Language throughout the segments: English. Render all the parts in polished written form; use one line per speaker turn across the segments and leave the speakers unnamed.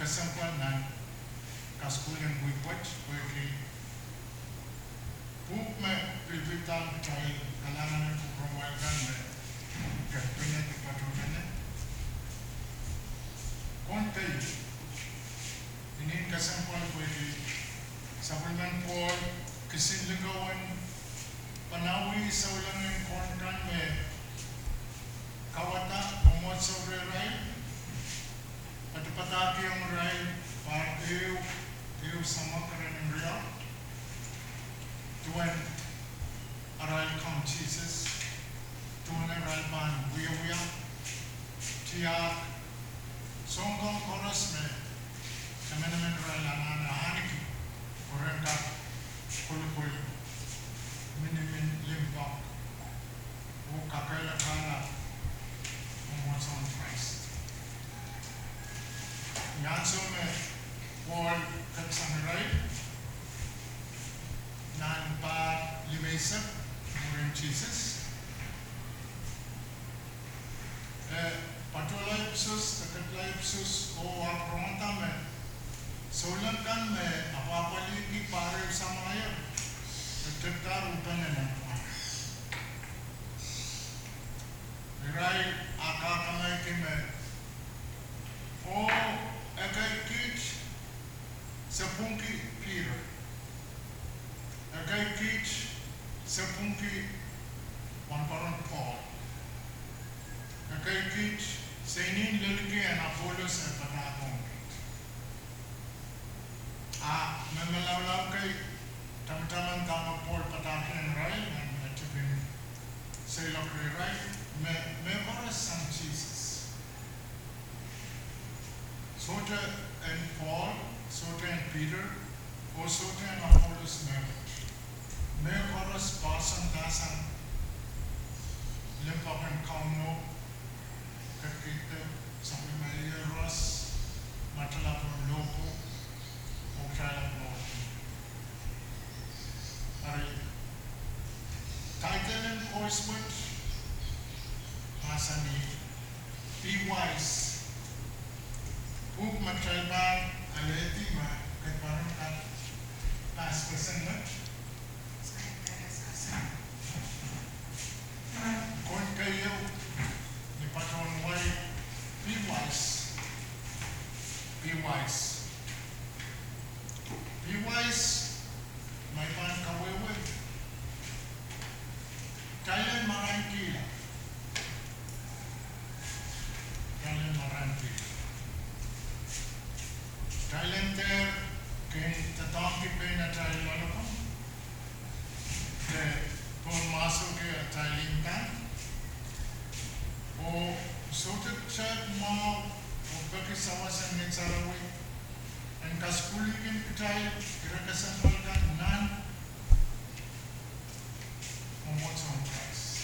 kasampan nan kaskulen buikwat porque buk me pilpitan tay kalangan ko promokan me kapenya ti patronene konte ini kasampan porque supplement Paul kisinligawan panawi sa ulangan kontan me kawata umot sobre rai at pataki ang rai para eu sama karan ng ria tuan aral kam Jesus tuan aral ban wiya tia songkong koros me kamen rai langan haniki korenta kulukul minimin limpak o kakala kala what's on Christ. Yanso me Paul katsangaray nan pa limesa murim Jesus. Patulay psus, takatlay psus o apronta me solan kan me apapaligi pare sa mga nagtagtar utan na Rai akakamay kime o agay kich sa pungki Peter agay kich sa pungki Pamparon Paul agay kich sa inin lalaki ang Apollos at patakong mamalawlaw kay tamtaman tama Paul patakin ng Rai at tipin sa ilok Rai me oras ang Jesus. Sote and Paul, sote and Peter, o sote and Apollos me oras pasang dasang limpakan kauno kakita sa Maria Ross matalapon loko o kalap mo. Ari title and coursework masa ni be wise uk magtrabaho aleti ma kay parang last person na kung kayo ni patron way be wise be wise may pan kawewe kailan marang kila Tailenter kung tatangki pa na tayo lalapang kung masok kaya tailintan o sulit siya mga o pagkisawa sa nitsarawi ang kaskuligin tayo irakasapal ka nan umot sa Christ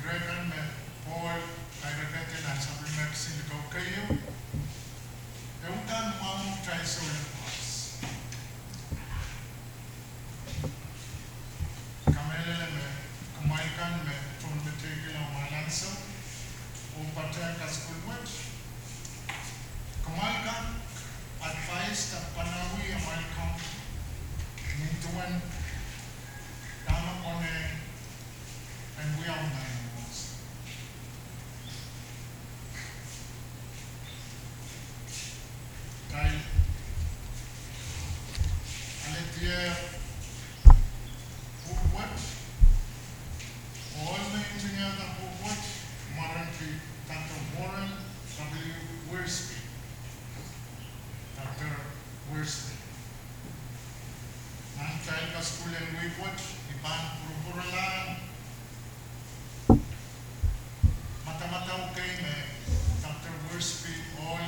irakan me Paul ay ragate na sabi mo sinikaw kayo Eutan mau try solar parts. Kamele me kumaikan me from the tegel malanso o patay kaskul watch. Kumaikan advice ta panawi amalkam mintuan tama kone and we all know. Aletier Purwat, all the engineers of Purwat, Maranti, Dr. Warren W. Worsby. Dr. Worsby. Nantai ka school and Purwat, Iban Purpuralan. Mata-mata okay me, Dr. Worsby, all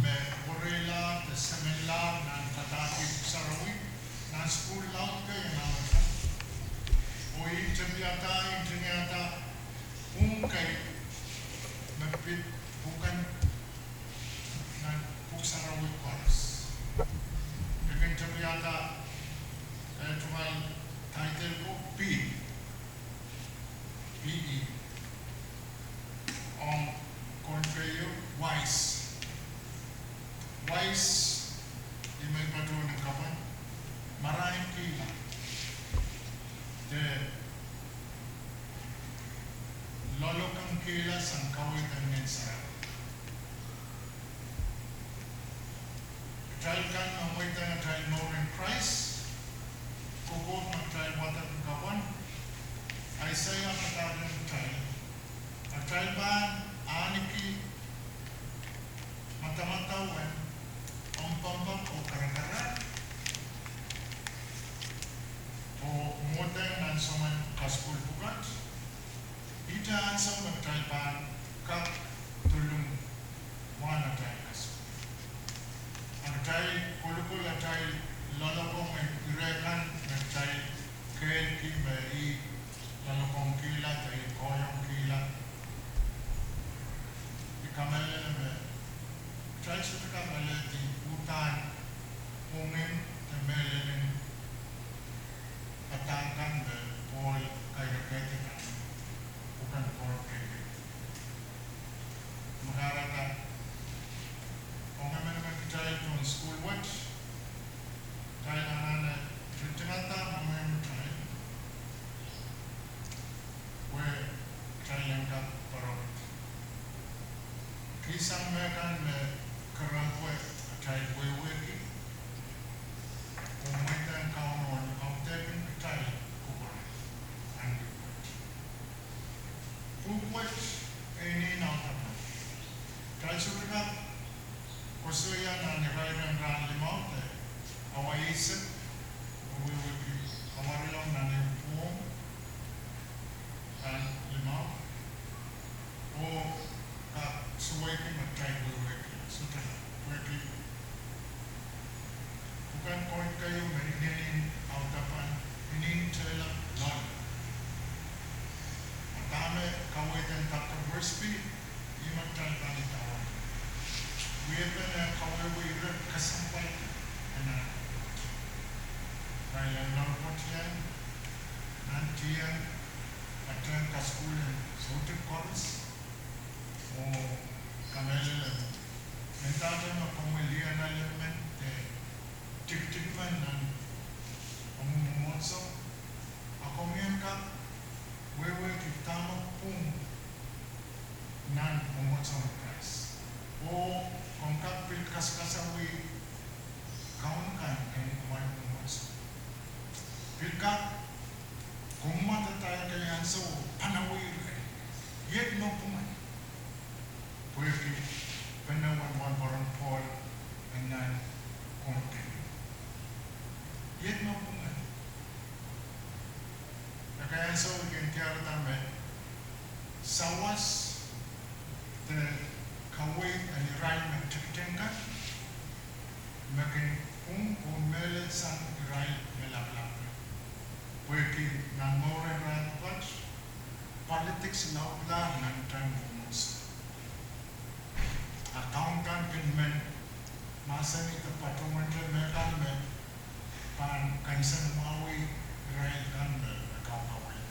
me Borela, the Semilla, nan Pataki Sarawi, nan school laut kayo naman. O intinyata, kay nagpit, bukan nan Sarawi Paras. Intinyata, tumal title ko, P.E. Kung kayo wise. kila sang kawit ang ninsara. Trial kan amoy tayo trial more in Christ. Kukot mag-trial water kawan. Isaiah patagan trial. Ang trial ba aniki mata-matawan pampam o karakara o modern nan soman kaskul bukat. Ita sa mag-trial ba kap tulong wana trial kaskul. Ang trial kulukul at trial lalapong ay irekan ng trial kain kimai lalapong kila tayo koyong kila. Ikamala na trial sa kamala di utan ungin na melanin patangkan na Paul kaya kaya bukan Paul kaya. Makarata kung kami naman trial to school watch trial na tinata mga trial where trial yang ka parot kisang mekan me karangwe trial weweki kung may tayong kaunon ang tepin trial kubon ang kukwet ini nautapan trial suka kusuya na nirairan ran limau te awaisip weweki awarilong na nipuong ran limau o ka suwaikin na trial weweki suka weweki bukan point kayo merinin autapan inin tela lon matame kawitan tapos verse B iman trial panitawan We've kawawi kasampay na kaya narkotiyan, nantiyan, at kaskulan sote koras o kamelalan. Mentata na pamilihan na laman tik-tikman ng pamumumotso. Ako ngayon ka, wewe kitama pong nan pumotso ng Christ. O kung kapil kas-kasawi kaun kan kaya kumain pumotso. Pilka kung matataya kaya so panawir yet no puman. Pwede panawan one parang Paul and nan konten. Yet no puman. Kaya so kaya tama sawas the kaway and iray magtikitenka maging melet sang iray melablab. Pwede ng more ran politics lautla ng time bumos. Accountant men masa ni patungan ke mekan men pan kansan mawi iray kan kaway.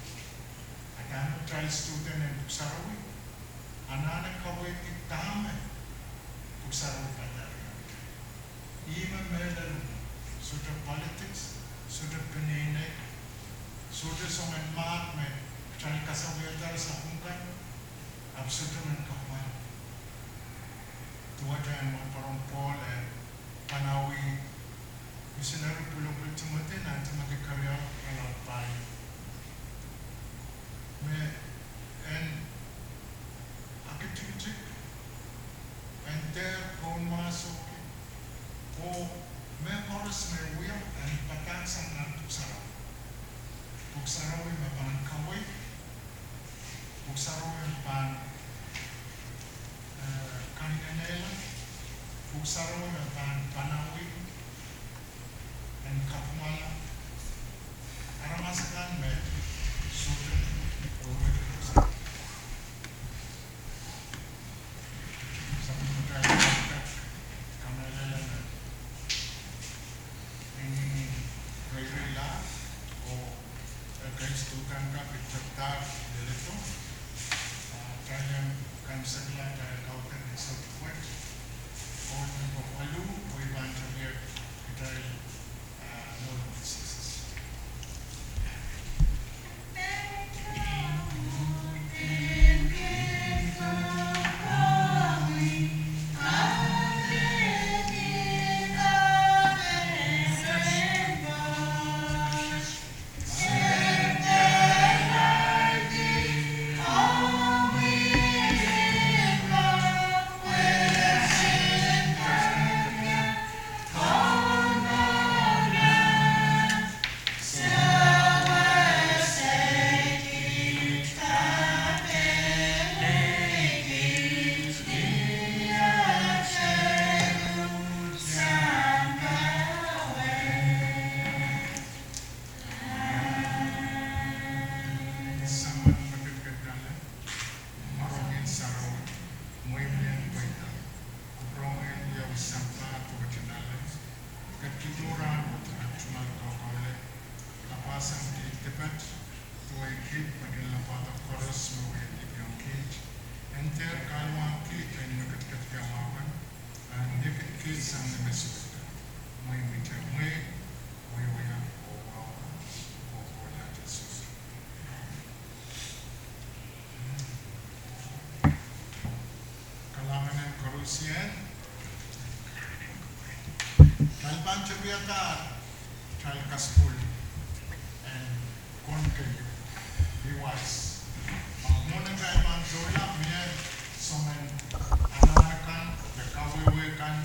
Akan trial student and buksarawi. Anak kaway itama buksarawi patari. Ima melan sudah politics sudah penenai sudah songan maat me trial kasawi atar sa hungkan absolutamente kawan. Tua dan parang Paul panawi missionary pulau Timothy nanti mati karya kalau pai. Me and architecture and there pun masuk o me harus mewia dan patang sang nantuk sarau. Buksarawi mapan kawai, buksarawi mapan kaninanela, buksarawi mapan panawi, dan kapumala. Aramasakan me sudah over sampai berkali kaninanela ini rela o kaistukan ka pitata dito kaya kan sagla kaya kautan ni sa kwet o ng palu o iban sa here kitay no success. kit maging lapata koros mawet yung kit enter kalma kit ay nakakat kamawan and naked kids ang namasukta may mita may waya o wala Jesus kalangan ng korosyan kalban chapiyata kalkaspul and konkayo viewers muna kayo man zola miyan somen ananakan, nakawewekan